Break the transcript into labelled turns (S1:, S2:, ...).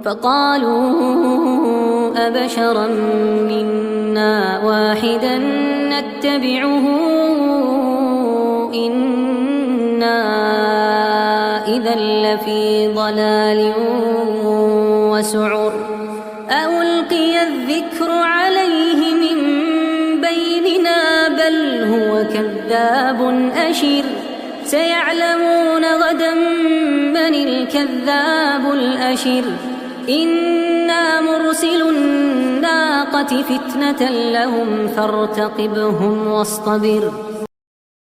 S1: فقالوا أبشرا منا واحدا نتبعه إنا إذا لفي ضلال وسعر ألقي الذكر عليه من بيننا بل هو كذاب أشر سيعلمون غدا من الكذاب الأشر إنا مرسل الناقة فتنة لهم فارتقبهم واصطبر